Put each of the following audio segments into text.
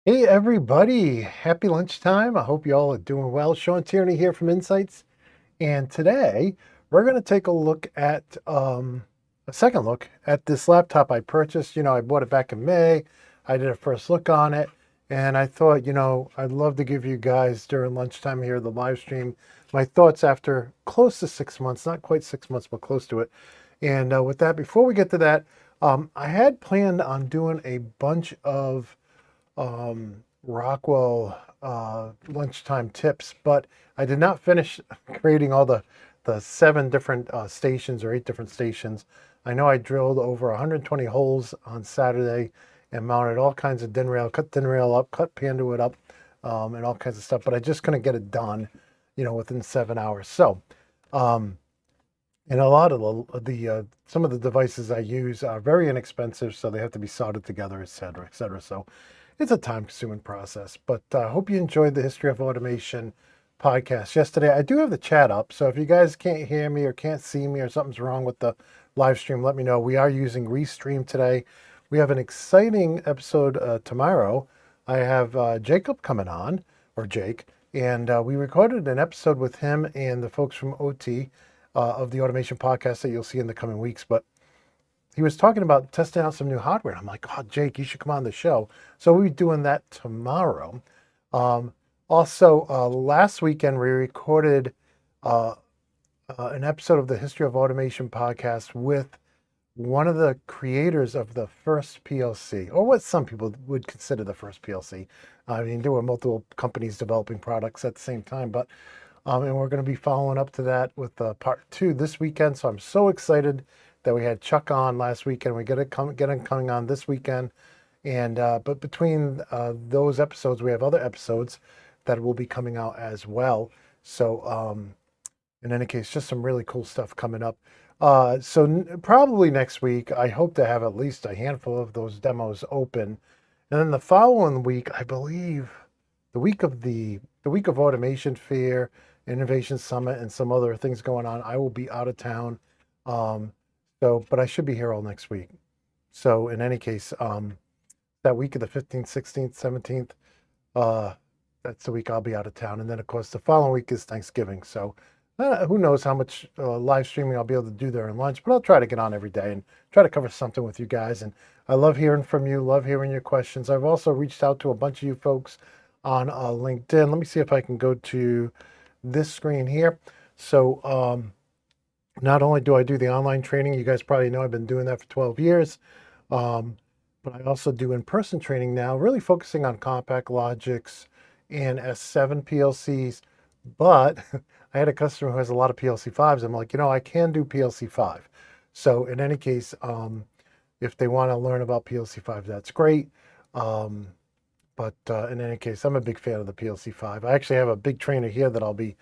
Hey everybody, happy lunchtime. I hope you all are doing well. Sean Tierney here from Insights. And today we're going to take a look at a second look at this laptop I purchased. I bought it back in May. I did a first look on it. And I thought, I'd love to give you guys during lunchtime here, the live stream, my thoughts after close to 6 months, not quite 6 months, but close to it. And with that, before we get to that, I had planned on doing a bunch of Rockwell lunchtime tips, but I did not finish creating all the seven different stations or eight different stations. I know I drilled over 120 holes on Saturday and mounted all kinds of DIN rail, cut DIN rail up, cut Panduit up, and all kinds of stuff, but I just couldn't get it done, within 7 hours. So, um, and a lot of the some of the devices I use are very inexpensive, so they have to be soldered together, et cetera, et cetera. So it's a time-consuming process. But I hope you enjoyed the History of Automation podcast yesterday. I do have the chat up, so if you guys can't hear me or can't see me or something's wrong with the live stream, let me know. We are using Restream today. We have an exciting episode tomorrow. I have Jacob coming on, or Jake, and we recorded an episode with him and the folks from OT of the automation podcast that you'll see in the coming weeks. But he was talking about testing out some new hardware. I'm like, oh, Jake, you should come on the show. So we'll be doing that tomorrow. Um, Also, last weekend we recorded an episode of the History of Automation podcast with one of the creators of the first PLC, or what some people would consider the first PLC. I mean, there were multiple companies developing products at the same time, but and we're going to be following up to that with part two this weekend. So I'm so excited that we had Chuck on last weekend. We get him coming on this weekend. And but between those episodes, we have other episodes that will be coming out as well. So in any case, just some really cool stuff coming up. Probably next week, I hope to have at least a handful of those demos open. And then the following week, I believe the week of Automation Fair, Innovation Summit, and some other things going on, I will be out of town. But I should be here all next week. So in any case, that week of the 15th, 16th, 17th, that's the week I'll be out of town. And then, of course, the following week is Thanksgiving. So who knows how much live streaming I'll be able to do during lunch, but I'll try to get on every day and try to cover something with you guys. And I love hearing from you, love hearing your questions. I've also reached out to a bunch of you folks on LinkedIn. Let me see if I can go to this screen here. So not only do I do the online training, you guys probably know I've been doing that for 12 years, but I also do in-person training now, really focusing on compact logics and S7 PLCs. But I had a customer who has a lot of PLC5s. I'm like, I can do PLC5. So in any case, if they want to learn about PLC5, that's great. But in any case, I'm a big fan of the PLC5. I actually have a big trainer here that I'll be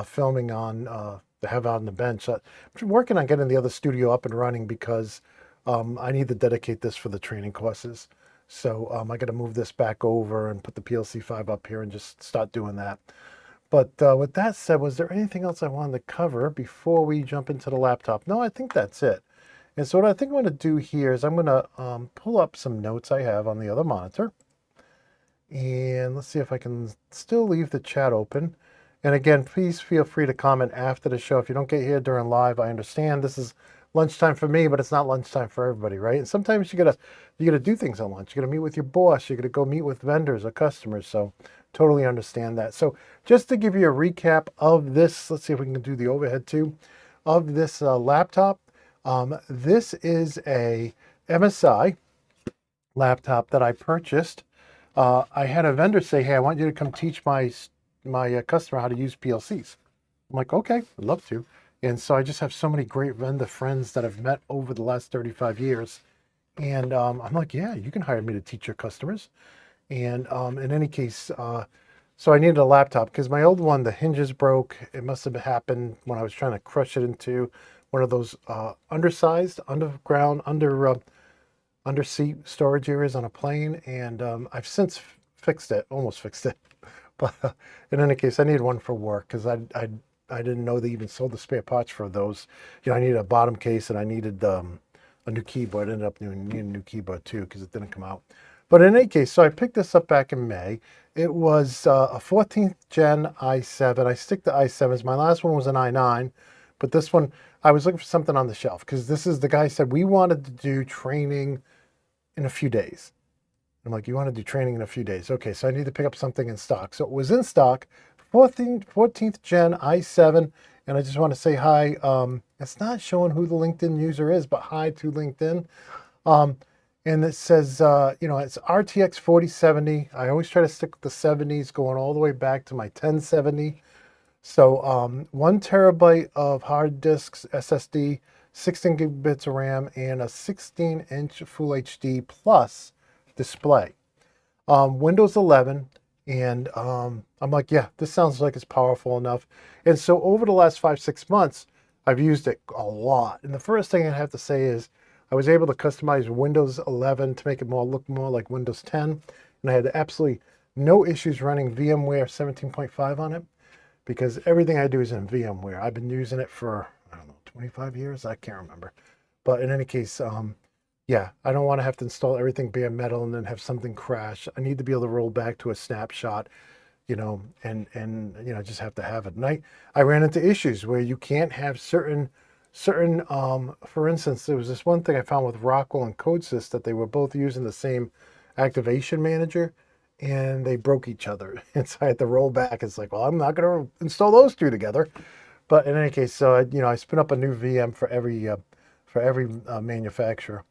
filming on to have out on the bench. I'm working on getting the other studio up and running because I need to dedicate this for the training courses. So I got to move this back over and put the PLC5 up here and just start doing that. But with that said, was there anything else I wanted to cover before we jump into the laptop? No, I think that's it. And so what I think I'm going to do here is I'm going to pull up some notes I have on the other monitor. And let's see if I can still leave the chat open. And again, please feel free to comment after the show. If you don't get here during live, I understand this is lunchtime for me, but it's not lunchtime for everybody, right? And sometimes you gotta do things on lunch. You gotta meet with your boss. You gotta go meet with vendors or customers. So totally understand that. So just to give you a recap of this, let's see if we can do the overhead too, of this laptop. This is a MSI laptop that I purchased. I had a vendor say, "Hey, I want you to come teach my customer how to use PLCs." I'm like, "Okay, I'd love to." And so I just have so many great vendor friends that I've met over the last 35 years. And I'm like, "Yeah, you can hire me to teach your customers." And in any case, so I needed a laptop because my old one, the hinges broke. It must have happened when I was trying to crush it into one of those undersized, underground, underseat storage areas on a plane. And I've since fixed it, almost fixed it. But in any case, I needed one for work because I didn't know they even sold the spare parts for those. I needed a bottom case and I needed a new keyboard. I ended up needing a new keyboard too because it didn't come out. But in any case, so I picked this up back in May. It was a 14th gen i7. I stick to i7s. My last one was an i9, but this one, I was looking for something on the shelf because this is the guy said we wanted to do training in a few days. I'm like, you want to do training in a few days? Okay, so I need to pick up something in stock. So it was in stock, 14th gen i7, and I just want to say hi. It's not showing who the LinkedIn user is, but hi to LinkedIn. And it says, it's RTX 4070. I always try to stick with the 70s, going all the way back to my 1070. So 1 terabyte of hard disks, SSD, 16 gigabits of RAM, and a 16-inch Full HD Plus display. Windows 11, and I'm like, yeah, this sounds like it's powerful enough. And so over the last 5-6 months, I've used it a lot. And the first thing I have to say is I was able to customize Windows 11 to make it look more like Windows 10. And I had absolutely no issues running VMware 17.5 on it because everything I do is in VMware. I've been using it for, I don't know, 25 years? I can't remember. But in any case, yeah, I don't want to have to install everything bare metal and then have something crash. I need to be able to roll back to a snapshot, and just have to have it. And I ran into issues where you can't have certain, for instance, there was this one thing I found with Rockwell and CodeSys that they were both using the same activation manager and they broke each other. And so I had to roll back. It's like, well, I'm not going to install those two together. But in any case, so I spin up a new VM for every manufacturer,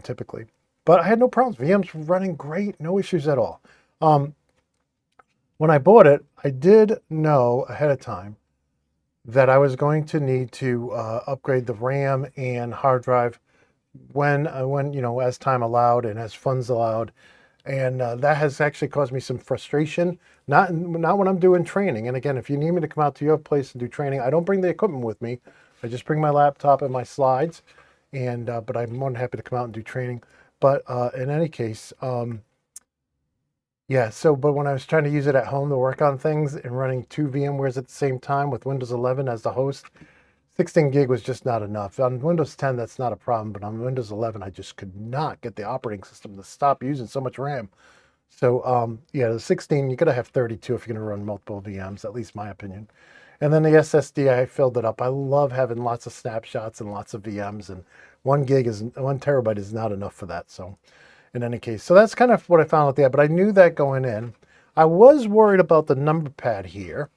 typically. But I had no problems. VM's running great, no issues at all. When I bought it, I did know ahead of time that I was going to need to upgrade the RAM and hard drive when as time allowed and as funds allowed. And that has actually caused me some frustration, not when I'm doing training. And again, if you need me to come out to your place and do training, I don't bring the equipment with me. I just bring my laptop and my slides, and but I'm more than happy to come out and do training. But in any case, yeah, but when I was trying to use it at home to work on things and running 2 VMwares at the same time with Windows 11 as the host, 16 gig was just not enough. On Windows 10, that's not a problem, but on Windows 11, I just could not get the operating system to stop using so much RAM. So, yeah, the 16, you got to have 32 if you're going to run multiple VMs, at least my opinion. And then the SSD, I filled it up. I love having lots of snapshots and lots of VMs, and 1 terabyte is not enough for that. So, in any case, so that's kind of what I found out there. But I knew that going in. I was worried about the number pad here.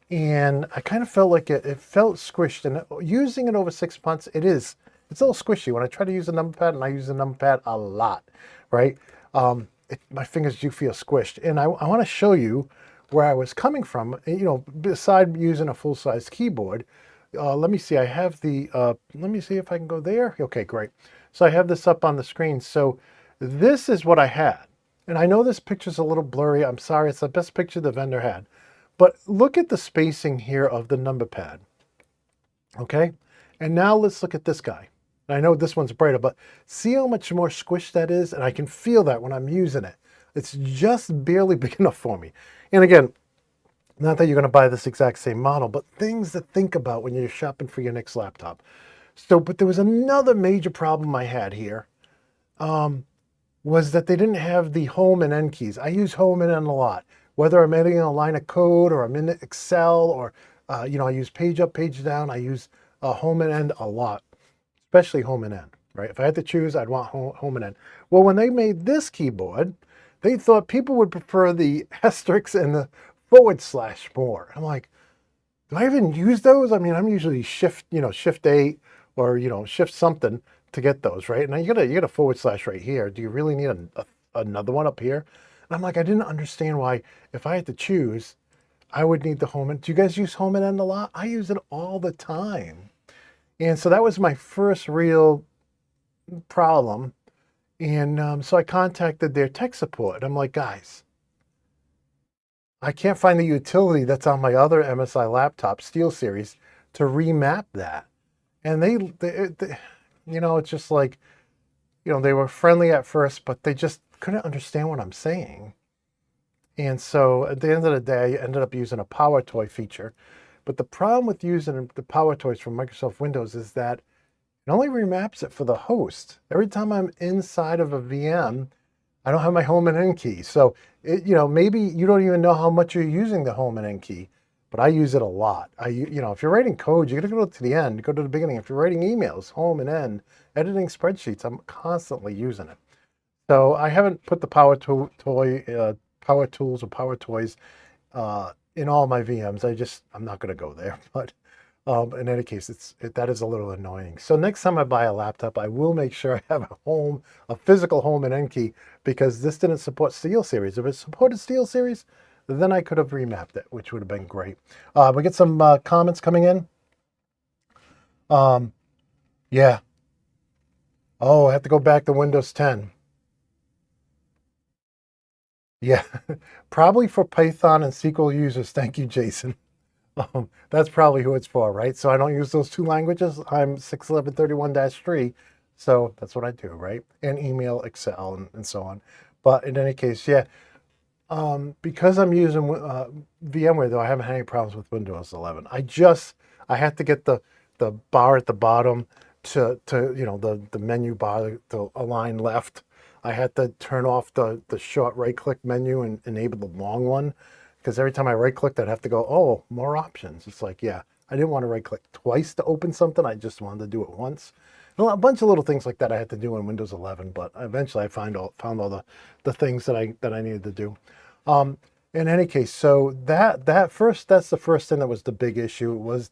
And I kind of felt like it felt squished, and using it over 6 months, it's a little squishy. When I try to use a number pad, and I use the number pad a lot, right? My fingers do feel squished. And I want to show you where I was coming from, beside using a full-size keyboard. Let me see, I have let me see if I can go there. Okay, great. So I have this up on the screen. So this is what I had. And I know this picture's a little blurry. I'm sorry, it's the best picture the vendor had. But look at the spacing here of the number pad, okay? And now let's look at this guy. And I know this one's brighter, but see how much more squished that is? And I can feel that when I'm using it. It's just barely big enough for me. And again, not that you're going to buy this exact same model, but things to think about when you're shopping for your next laptop. So, but there was another major problem I had here. Was that they didn't have the home and end keys. I use home and end a lot. Whether I'm editing a line of code or I'm in Excel or, I use page up, page down. I use home and end a lot, especially home and end, right? If I had to choose, I'd want home and end. Well, when they made this keyboard, they thought people would prefer the asterisk and the / more. I'm like, do I even use those? I mean, I'm usually shift 8 or, shift something to get those, right? And you got a / right here. Do you really need another one up here? And I'm like, I didn't understand why, if I had to choose, I would need the home end. Do you guys use home and end a lot? I use it all the time. And so that was my first real problem. And so I contacted their tech support. I'm like, guys, I can't find the utility that's on my other MSI laptop, SteelSeries, to remap that. And they it's just like, they were friendly at first, but they just couldn't understand what I'm saying. And so at the end of the day, I ended up using a Power Toy feature. But the problem with using the Power Toys from Microsoft Windows is that it only remaps it for the host. Every time I'm inside of a VM, I don't have my home and end key. So, maybe you don't even know how much you're using the home and end key, but I use it a lot. If you're writing code, you got to go to the end, go to the beginning. If you're writing emails, home and end, editing spreadsheets, I'm constantly using it. So I haven't put the power tools or power toys in all my VMs. I'm not going to go there. But in any case, that is a little annoying. So next time I buy a laptop, I will make sure I have a physical home and end key, because this didn't support SteelSeries. If it supported SteelSeries, then I could have remapped it, which would have been great. We get some comments coming in. Yeah. Oh, I have to go back to Windows 10. Yeah, probably for Python and SQL users. Thank you, Jason. That's probably who it's for, right? So I don't use those two languages. I'm 61131-3, so that's what I do, right? And email, Excel, and so on. But in any case, yeah, because I'm using VMware, though, I haven't had any problems with Windows 11. I had to get the bar at the bottom to the menu bar to align left. I had to turn off the short right click menu and enable the long one, because every time I right clicked, I'd have to go, oh, more options. It's like, yeah, I didn't want to right click twice to open something. I just wanted to do it once. A bunch of little things like that I had to do in Windows 11, but eventually I found all the things that I needed to do. In any case, so that's the first thing that was the big issue. It was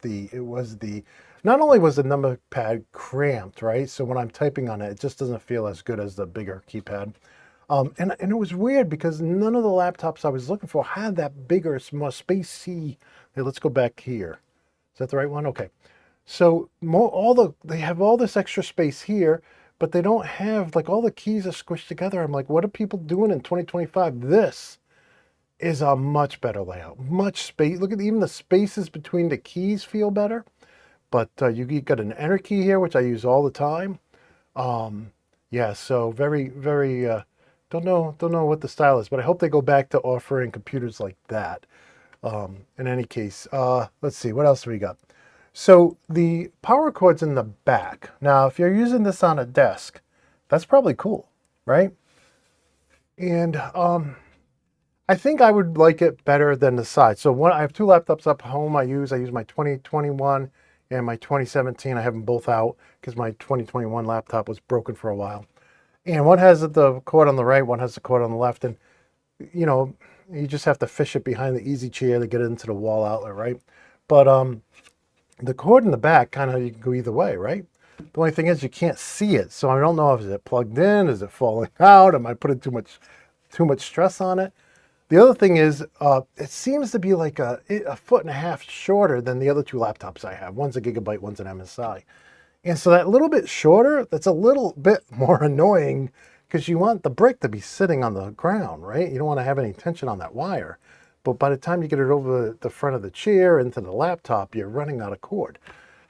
the not only was the number pad cramped, right? So when I'm typing on it, it just doesn't feel as good as the bigger keypad. And it was weird because none of the laptops I was looking for had that bigger, more spacey. Hey, let's go back here. Is that the right one? Okay. So they have all this extra space here, but they don't have, like, all the keys are squished together. I'm like, what are people doing in 2025? This is a much better layout, much space. Look at even the spaces between the keys feel better. But you got an enter key here, which I use all the time. Yeah, so very, very, don't know what the style is, but I hope they go back to offering computers like that. In any case, let's see, what else do we got? So the power cord's in the back. Now, if you're using this on a desk, that's probably cool, right? And I think I would like it better than the side. So I have two laptops up home I use my 2021 and my 2017. I have them both out because my 2021 laptop was broken for a while. And one has the cord on the right, one has the cord on the left. And, you just have to fish it behind the easy chair to get it into the wall outlet, right? But the cord in the back, kind of, you can go either way, right? The only thing is you can't see it. So I don't know if it's plugged in, is it falling out? Am I putting too much stress on it? The other thing is, it seems to be like a foot and a half shorter than the other two laptops I have. One's a Gigabyte, one's an MSI. And so that little bit shorter, that's a little bit more annoying, because you want the brick to be sitting on the ground, right? You don't want to have any tension on that wire. But by the time you get it over the front of the chair into the laptop, you're running out of cord.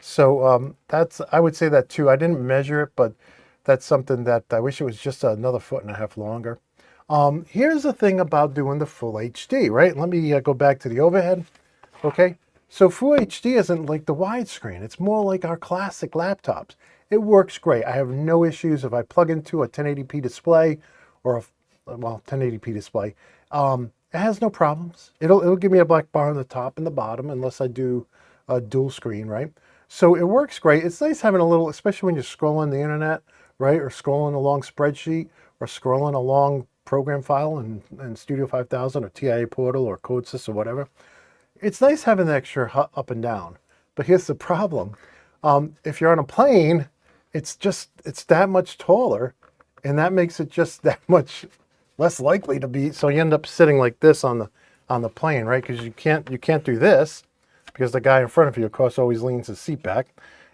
So I would say that too. I didn't measure it, but that's something that I wish it was just another foot and a half longer. Here's the thing about doing the full HD, right? Let me go back to the overhead. Okay, so full HD isn't like the widescreen. It's more like our classic laptops. It works great. I have no issues if I plug into a 1080p display or 1080p display. It has no problems. It'll give me a black bar on the top and the bottom unless I do a dual screen, right? So it works great. It's nice having a little, especially when you're scrolling the internet, right? Or scrolling along spreadsheet or scrolling along program file in Studio 5000 or TIA Portal or CodeSys or whatever. It's nice having the extra up and down. But here's the problem. If you're on a plane, it's that much taller, and that makes it just that much less likely to be. So you end up sitting like this on the plane, right? Because you can't do this, because the guy in front of you, of course, always leans his seat back,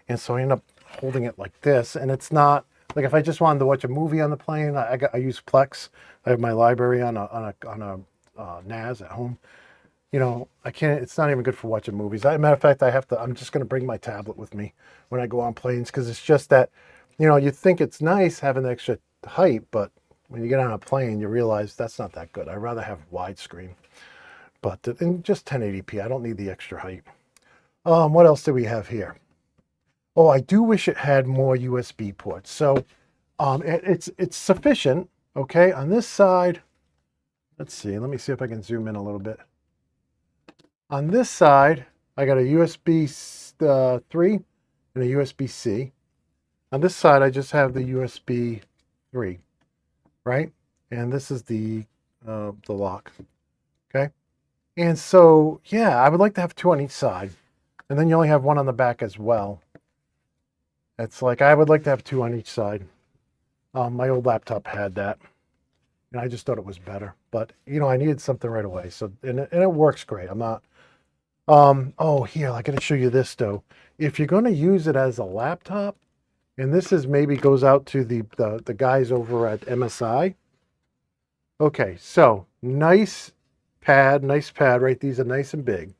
and so I end up holding it like this. And it's not like, if I just wanted to watch a movie on the plane, I use Plex. I have my library on a NAS at home. I can't. It's not even good for watching movies. Matter of fact, I'm just going to bring my tablet with me when I go on planes, because it's just that, you think it's nice having the extra height, but when you get on a plane, you realize that's not that good. I'd rather have widescreen, but in just 1080p, I don't need the extra height. What else do we have here? Oh, I do wish it had more USB ports. So it's sufficient. Okay, on this side, let's see. Let me see if I can zoom in a little bit. On this side, I got a USB 3 and a USB-C. On this side, I just have the USB 3, right? And this is the lock. Okay. And so, yeah, I would like to have two on each side. And then you only have one on the back as well. It's like I would like to have two on each side. My old laptop had that, and I just thought it was better. But you know, I needed something right away. So and it works great. I'm not. Oh, here I got to show you this though. If you're going to use it as a laptop, and this is maybe goes out to the guys over at MSI. Okay, so nice pad, right? These are nice and big.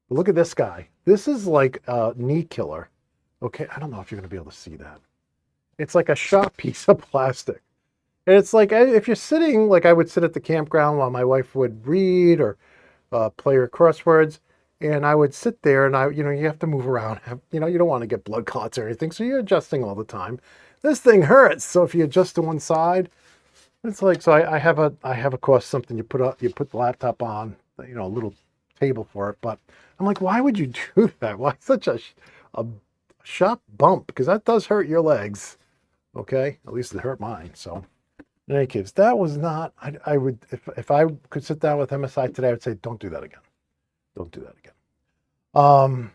But look at this guy. This is like a knee killer. Okay, I don't know if you're going to be able to see that. It's like a sharp piece of plastic. And it's like if you're sitting, like I would sit at the campground while my wife would read or play her crosswords, and I would sit there and you have to move around. You don't want to get blood clots or anything, so you're adjusting all the time. This thing hurts, so if you adjust to one side, it's like, so I have of course something you put the laptop on, a little table for it, but I'm like, why would you do that? Why such a sharp bump? Because that does hurt your legs. Okay, at least it hurt mine. So in any case, that was not, I would, if I could sit down with MSI today, I would say, don't do that again. Don't do that again. Oh,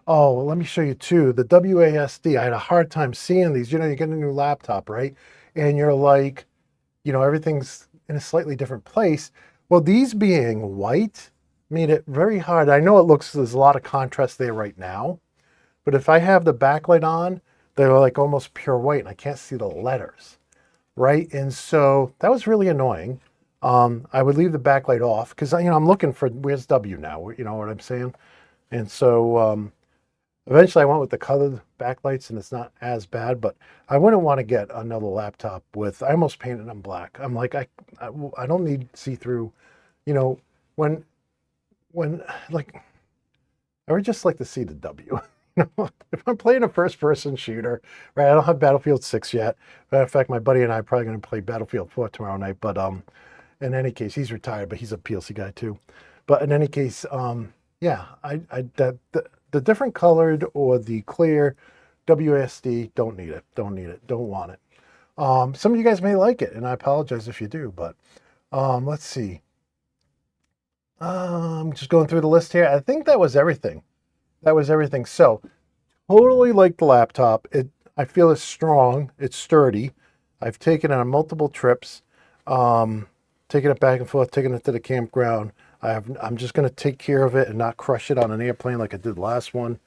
well, let me show you too. The WASD, I had a hard time seeing these. You get a new laptop, right? And you're like, everything's in a slightly different place. Well, these being white made it very hard. I know there's a lot of contrast there right now, but if I have the backlight on, they're like almost pure white and I can't see the letters, right? And so that was really annoying. I would leave the backlight off because, I'm looking for, where's W now? You know what I'm saying? And so eventually I went with the colored backlights and it's not as bad, but I wouldn't want to get another laptop I almost painted them black. I'm like, I don't need see-through, when like, I would just like to see the W. If I'm playing a first-person shooter, right? I don't have Battlefield 6 yet. Matter of fact, my buddy and I are probably going to play Battlefield 4 tomorrow night. But in any case, he's retired, but he's a PLC guy too. But in any case, yeah, the different colored or the clear WASD, don't need it. Don't need it. Don't want it. Some of you guys may like it, and I apologize if you do. But let's see. I'm just going through the list here. I think that was everything. That was everything. So totally like the laptop. I feel it's strong. It's sturdy. I've taken it on multiple trips, taking it back and forth, taking it to the campground. I'm just going to take care of it and not crush it on an airplane like I did the last one.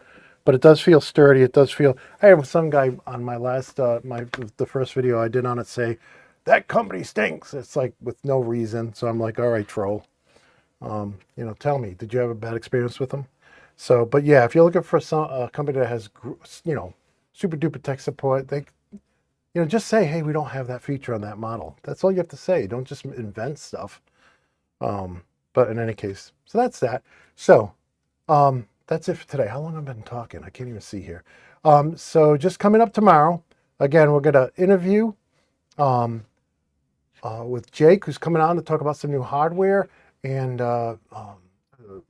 But it does feel sturdy. It does feel. I have some guy on my last the first video I did on it say that company stinks. It's like with no reason. So I'm like, all right, troll. Tell me, did you have a bad experience with them? So, but yeah, if you're looking for a company that has, super duper tech support, they, just say, hey, we don't have that feature on that model. That's all you have to say. Don't just invent stuff. But in any case, so that's that. So, that's it for today. How long have I been talking? I can't even see here. So just coming up tomorrow, again, we're going to interview, with Jake, who's coming on to talk about some new hardware. And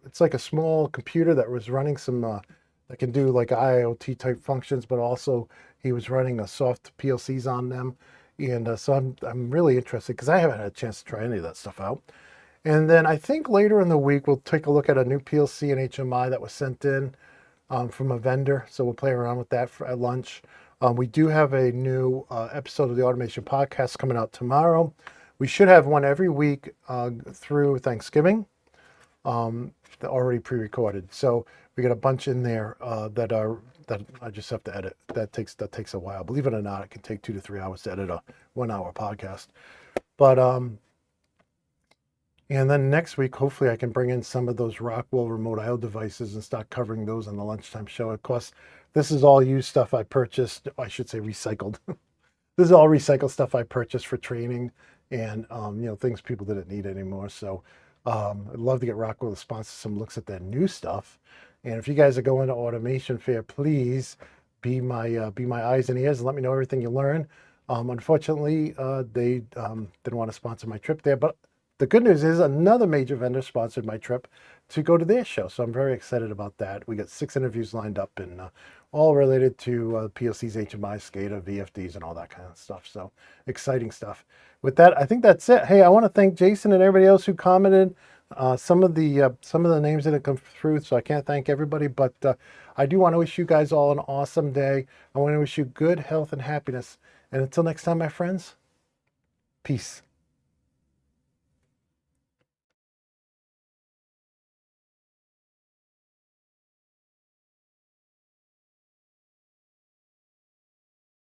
it's like a small computer that was running some that can do like IoT type functions, but also he was running a soft PLCs on them. And so I'm really interested because I haven't had a chance to try any of that stuff out. And then I think later in the week we'll take a look at a new PLC and HMI that was sent in from a vendor. So we'll play around with that at lunch. We do have a new episode of the Automation Podcast coming out tomorrow. We should have one every week through Thanksgiving, already pre-recorded. So we got a bunch in there that I just have to edit. That takes a while. Believe it or not, it can take 2 to 3 hours to edit a 1-hour podcast. But and then next week, hopefully, I can bring in some of those Rockwell remote I/O devices and start covering those on the lunchtime show. Of course, this is all used stuff I purchased. I should say recycled. This is all recycled stuff I purchased for training. And, things people didn't need anymore. So I'd love to get Rockwell to sponsor some looks at that new stuff. And if you guys are going to Automation Fair, please be my eyes and ears and let me know everything you learn. Unfortunately, they didn't want to sponsor my trip there, but the good news is another major vendor sponsored my trip to go to their show. So I'm very excited about that. We got 6 interviews lined up and all related to PLCs, HMI, SCADA, VFDs, and all that kind of stuff. So exciting stuff. With that, I think that's it. Hey, I want to thank Jason and everybody else who commented. Some of the names that have come through, so I can't thank everybody, but I do want to wish you guys all an awesome day. I want to wish you good health and happiness. And until next time, my friends, peace.